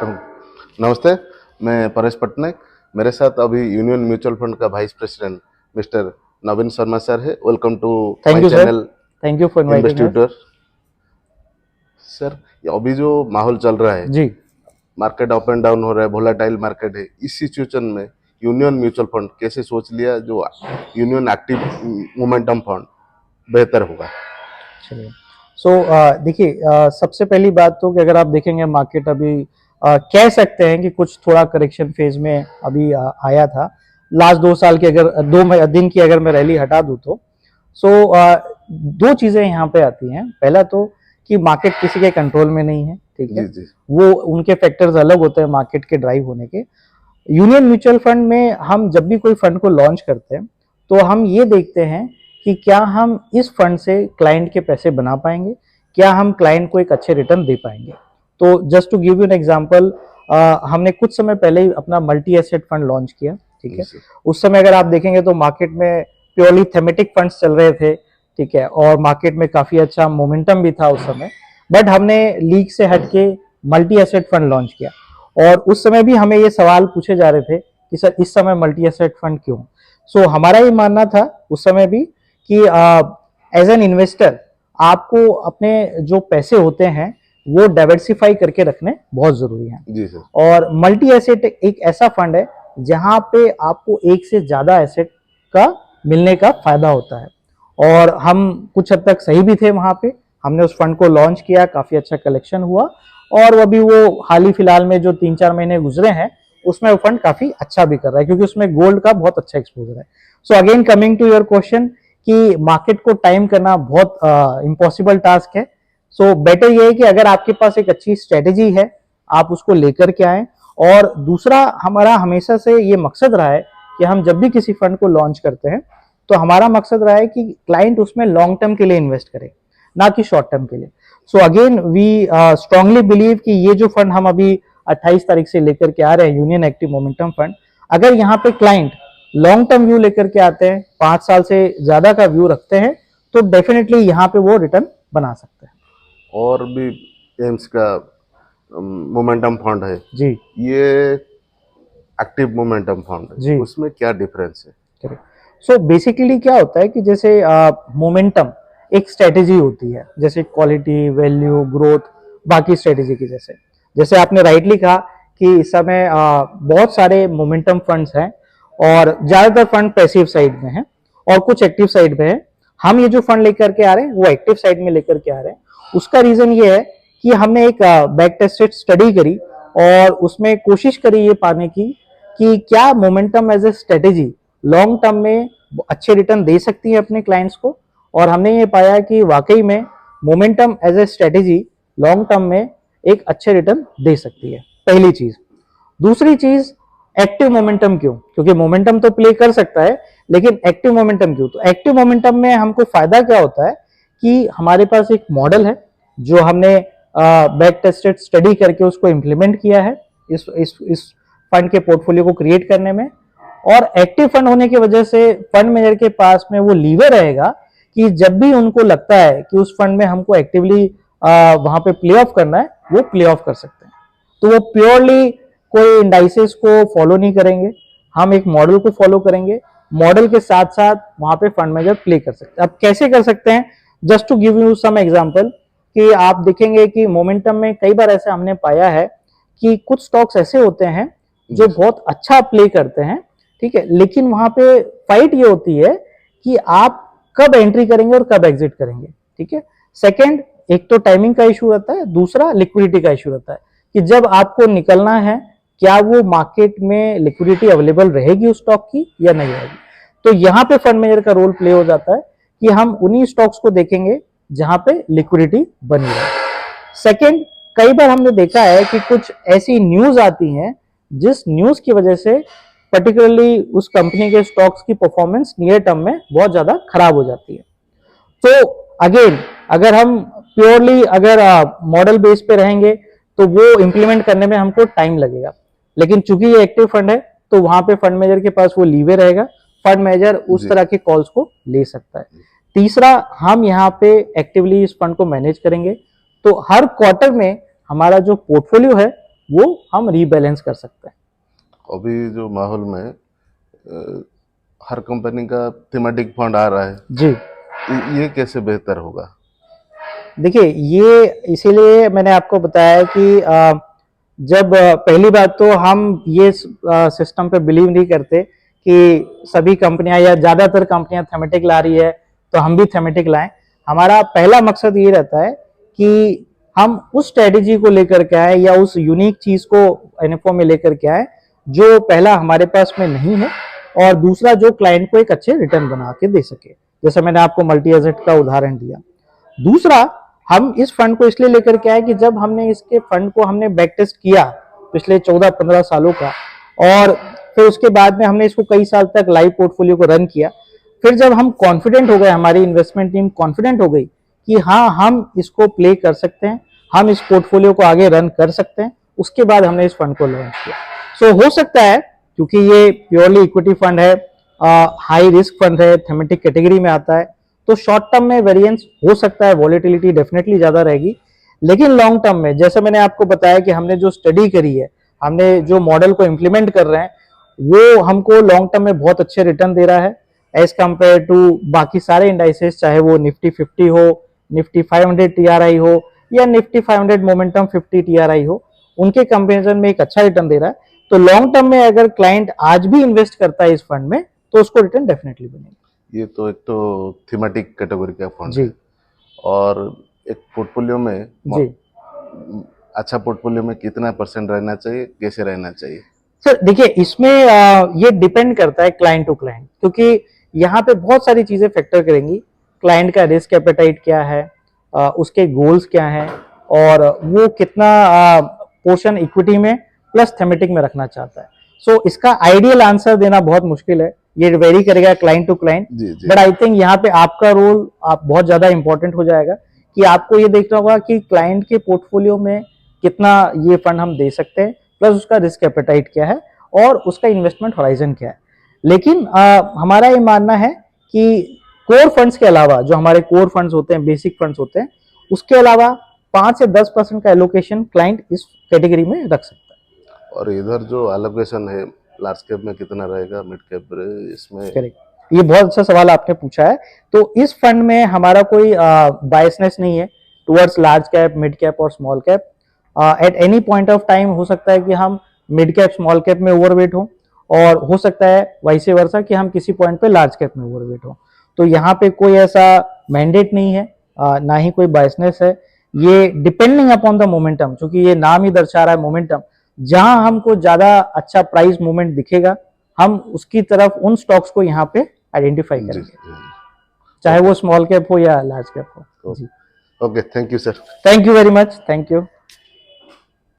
नमस्ते, मैं परेश पटनायक। मेरे साथ अभी यूनियन म्यूचुअल फंड का vice president mister Naveen Sharma sir है। Welcome to thank my you sir. Channel thank you for inviting us. इन्वेस्टिट्यूटर। सर, अभी जो माहौल चल रहा है, जी, मार्केट अप एंड डाउन हो रहा है, वोलेटाइल मार्केट है, इस सिचुएशन में यूनियन म्यूचुअल फंड कैसे सोच लिया जो यूनियन एक्टिव मोमेंटम फंड बेहतर होगा? चलिए। देखिए, सबसे पहली बात तो कि अगर आप देखेंगे मार्केट अभी कह सकते हैं कि कुछ थोड़ा करेक्शन फेज में अभी आया था। लास्ट 2 साल की अगर 2 दिन की अगर मैं रैली हटा दूं तो सो दो चीजें यहाँ पे आती हैं। पहला तो कि मार्केट किसी के कंट्रोल में नहीं है, ठीक है। जी जी वो उनके फैक्टर्स अलग होते हैं मार्केट के ड्राइव होने के। यूनियन म्यूचुअल फंड में हम जब भी कोई फंड को लॉन्च करते हैं तो हम ये देखते हैं कि क्या हम इस फंड से क्लाइंट के पैसे बना पाएंगे, क्या हम क्लाइंट को एक अच्छे रिटर्न दे पाएंगे। तो just to give you an example, हमने कुछ समय पहले ही अपना मल्टी एसेट फंड लॉन्च किया, ठीक जी है। सर। उस समय अगर आप देखेंगे तो मार्केट में प्योरली थेमेटिक फंड्स चल रहे थे, ठीक है, और मार्केट में काफी अच्छा मोमेंटम भी था उस समय। बट हमने लीग से हटके मल्टी एसेट फंड लॉन्च किया और उस समय भी हमें ये सवाल पूछे जा रहे थे कि सर इस समय मल्टी एसेट फंड क्यों। हमारा ये मानना था उस समय भी कि एज एन इन्वेस्टर आपको अपने जो पैसे होते हैं वो डाइवर्सिफाई करके रखने बहुत जरूरी है। जी सर। और मल्टी एसेट एक ऐसा फंड है जहां पे आपको एक से ज्यादा एसेट का मिलने का फायदा होता है और हम कुछ हद तक सही भी थे वहां पे। हमने उस फंड को लॉन्च किया, काफी अच्छा कलेक्शन हुआ और अभी वो हाल ही फिलहाल में जो 3-4 महीने गुजरे हैं उसमें वो फंड काफी अच्छा भी कर रहा है क्योंकि उसमें गोल्ड का बहुत अच्छा एक्सपोजर है। So again coming to your question कि मार्केट को टाइम करना बहुत इम्पॉसिबल टास्क है। बेटर ये है कि अगर आपके पास एक अच्छी स्ट्रेटेजी है आप उसको लेकर के आए। और दूसरा हमारा हमेशा से ये मकसद रहा है कि हम जब भी किसी फंड को लॉन्च करते हैं तो हमारा मकसद रहा है कि क्लाइंट उसमें लॉन्ग टर्म के लिए इन्वेस्ट करे, ना कि शॉर्ट टर्म के लिए। अगेन वी स्ट्रांगली बिलीव कि ये जो फंड हम अभी 28 तारीख से लेकर के आ रहे हैं, यूनियन एक्टिव मोमेंटम फंड, अगर यहाँ पे क्लाइंट लॉन्ग टर्म व्यू लेकर के आते हैं, 5 साल से ज्यादा का व्यू रखते हैं, तो डेफिनेटली यहाँ पे वो रिटर्न बना सकते हैं। और भी एम्स का मोमेंटम फंड है, जी ये एक्टिव मोमेंटम फंड है, जी, उसमें क्या डिफरेंस है? करेक्ट। बेसिकली क्या होता है कि जैसे मोमेंटम एक स्ट्रेटेजी होती है, जैसे क्वालिटी, वैल्यू, ग्रोथ, बाकी स्ट्रेटेजी की जैसे जैसे आपने राइटली कहा कि इस समय बहुत सारे मोमेंटम फंड्स हैं और ज्यादातर फंड पैसिव साइड में है और कुछ एक्टिव साइड में है। हम ये जो फंड लेकर के आ रहे हैं वो एक्टिव साइड में लेकर के आ रहे हैं। उसका रीजन ये है कि हमने एक बैक टेस्टेड स्टडी करी और उसमें कोशिश करी ये पाने की कि क्या momentum as a strategy long term में अच्छे रिटर्न दे सकती है अपने क्लाइंट्स को। और हमने ये पाया कि वाकई में momentum as a strategy long term में एक अच्छे रिटर्न दे सकती है, पहली चीज। दूसरी चीज, एक्टिव मोमेंटम क्यों? क्योंकि मोमेंटम तो प्ले कर सकता है लेकिन एक्टिव मोमेंटम क्यों? तो एक्टिव मोमेंटम में हमको फायदा क्या होता है कि हमारे पास एक मॉडल है जो हमने बैक टेस्टेड स्टडी करके उसको इंप्लीमेंट किया है इस फंड के पोर्टफोलियो को क्रिएट करने में। और एक्टिव फंड होने की वजह से फंड मैनेजर के पास में वो लीवर रहेगा कि जब भी उनको लगता है कि उस फंड में हमको एक्टिवली वहां पे प्ले ऑफ करना है वो प्ले ऑफ कर सकते हैं। तो वो प्योरली कोई इंडाइसेस को फॉलो नहीं करेंगे, हम एक मॉडल को फॉलो करेंगे। मॉडल के साथ साथ वहां पे फंड मैनेजर प्ले कर सकते हैं। अब कैसे कर सकते हैं? Just to give you some example कि आप देखेंगे कि मोमेंटम में कई बार ऐसे हमने पाया है कि कुछ स्टॉक्स ऐसे होते हैं जो बहुत अच्छा प्ले करते हैं, ठीक है, लेकिन वहां पे फाइट ये होती है कि आप कब एंट्री करेंगे और कब एग्जिट करेंगे, ठीक है। सेकंड, एक तो टाइमिंग का इशू रहता है, दूसरा लिक्विडिटी का इशू रहता है कि जब आपको निकलना है क्या वो मार्केट में लिक्विडिटी अवेलेबल रहेगी उस स्टॉक की या नहीं रहेगी। तो यहाँ पे फंड मैनेजर का रोल प्ले हो जाता है कि हम उन्हीं स्टॉक्स को देखेंगे जहां पे लिक्विडिटी बनी रहे। सेकंड, कई बार हमने देखा है कि कुछ ऐसी न्यूज आती हैं जिस न्यूज की वजह से पर्टिकुलरली उस कंपनी के स्टॉक्स की परफॉर्मेंस नियर टर्म में बहुत ज्यादा खराब हो जाती है। तो अगेन अगर हम प्योरली अगर मॉडल बेस पे रहेंगे तो वो इंप्लीमेंट करने में हमको टाइम लगेगा, लेकिन चूंकि ये एक्टिव फंड है तो वहां पे फंड मैनेजर के पास वो लीवर रहेगा, फंड मैनेजर उस तरह के कॉल्स को ले सकता है। तीसरा, हम यहाँ पे एक्टिवली इस फंड को मैनेज करेंगे तो हर क्वार्टर में हमारा जो पोर्टफोलियो है वो हम रीबैलेंस कर सकते हैं। अभी जो माहौल में हर कंपनी का थीमेटिक फंड आ रहा है, जी ये कैसे बेहतर होगा? देखिए, ये इसीलिए मैंने आपको बताया कि जब पहली बात तो हम ये सिस्टम पे बिलीव नहीं करते कि सभी कंपनियां या ज़्यादातर कंपनियां थीमेटिक ला रही है तो हम भी थीमेटिक लाएं। हमारा पहला मकसद ये रहता है कि हम उस स्ट्रेटेजी को लेकर के आए या उस यूनिक चीज़ को एनएफओ में लेकर के आए जो पहला हमारे पास में नहीं है, और दूसरा जो क्लाइंट को एक अच्छे रिटर्न बना के दे सके। जैसे मैंने आपको मल्टी एसेट का उदाहरण दिया। दूसरा, हम इस फंड को इसलिए लेकर के आए कि जब हमने इसके फंड को हमने बैक टेस्ट किया पिछले 14-15 सालों का, और फिर उसके बाद में हमने इसको कई साल तक लाइव पोर्टफोलियो को रन किया। फिर जब हम कॉन्फिडेंट हो गए, हमारी इन्वेस्टमेंट टीम कॉन्फिडेंट हो गई कि हाँ, हम इसको प्ले कर सकते हैं, हम इस पोर्टफोलियो को आगे रन कर सकते हैं, उसके बाद हमने इस फंड को लॉन्च किया। सो हो सकता है, क्योंकि ये प्योरली इक्विटी फंड है, हाई रिस्क फंड है, थीमेटिक कैटेगरी में आता है, तो शॉर्ट टर्म में वेरिएंस हो सकता है, वॉलेटिलिटी डेफिनेटली ज्यादा रहेगी। लेकिन लॉन्ग टर्म में, जैसे मैंने आपको बताया कि हमने जो स्टडी करी है, हमने जो मॉडल को इम्प्लीमेंट कर रहे हैं, वो हमको लॉन्ग टर्म में बहुत अच्छे रिटर्न दे रहा है एज कंपेयर टू बाकी सारे इंडाइसेस, चाहे वो निफ्टी 50 हो, निफ्टी 500 टीआरआई हो, या निफ्टी 500 मोमेंटम 50 टीआरआई हो, उनके कंपेरिजन में एक अच्छा रिटर्न दे रहा है। तो लॉन्ग टर्म में अगर क्लाइंट आज भी इन्वेस्ट करता है इस फंड में, तो उसको रिटर्न डेफिनेटली बनेगा। ये तो एक तो थीमेटिक कैटेगरी का फंड जी है, और एक पोर्टफोलियो में जी अच्छा पोर्टफोलियो में कितना परसेंट रहना चाहिए, कैसे रहना चाहिए? सर देखिए, इसमें ये डिपेंड करता है क्लाइंट टू क्लाइंट, क्योंकि यहाँ पे बहुत सारी चीजें फैक्टर करेंगी। क्लाइंट का रिस्क एपेटाइट क्या है, उसके गोल्स क्या हैं, और वो कितना पोर्शन इक्विटी में प्लस थेमेटिक में रखना चाहता है। सो इसका आइडियल आंसर देना बहुत मुश्किल है, ये वेरी करेगा क्लाइंट टू क्लाइंट। जी जी। बट आई थिंक यहाँ पे आपका रोल आप बहुत ज्यादा इंपॉर्टेंट हो जाएगा कि आपको ये देखना होगा कि क्लाइंट के पोर्टफोलियो में कितना ये फंड हम दे सकते हैं, प्लस उसका रिस्क एपेटाइट क्या है, और उसका इन्वेस्टमेंट होराइजन क्या है। लेकिन हमारा ये मानना है कि कोर फंड्स के अलावा, जो हमारे कोर फंड्स होते हैं, बेसिक फंड्स होते हैं, उसके अलावा 5 से 10% का एलोकेशन क्लाइंट इस कैटेगरी में रख सकता है। और इधर जो एलोकेशन है, लार्ज कैप में कितना रहेगा, मिड कैप इसमें? करेक्ट, ये बहुत अच्छा सवाल आपने पूछा है। तो इस फंड में हमारा कोई बायसनेस नहीं है towards large cap, mid cap और small cap. At any point of time हो सकता है कि हम मिड कैप स्मॉल कैप में ओवरवेट हो, और हो सकता है वाइसे वर्सा कि हम किसी पॉइंट पे लार्ज कैप में ओवरवेट हो। तो यहाँ पे कोई ऐसा मैंडेट नहीं है, ना ही कोई बायसनेस है। ये डिपेंडिंग अपॉन द मोमेंटम, क्योंकि ये नाम ही दर्शा रहा है मोमेंटम, जहां हमको ज्यादा अच्छा प्राइस मूवमेंट दिखेगा, हम उसकी तरफ उन स्टॉक्स को यहाँ पे आइडेंटिफाई जी करेंगे, जी। चाहे वो स्मॉल कैप हो या लार्ज कैप हो। जी, okay, thank you sir. Thank you very much, thank you.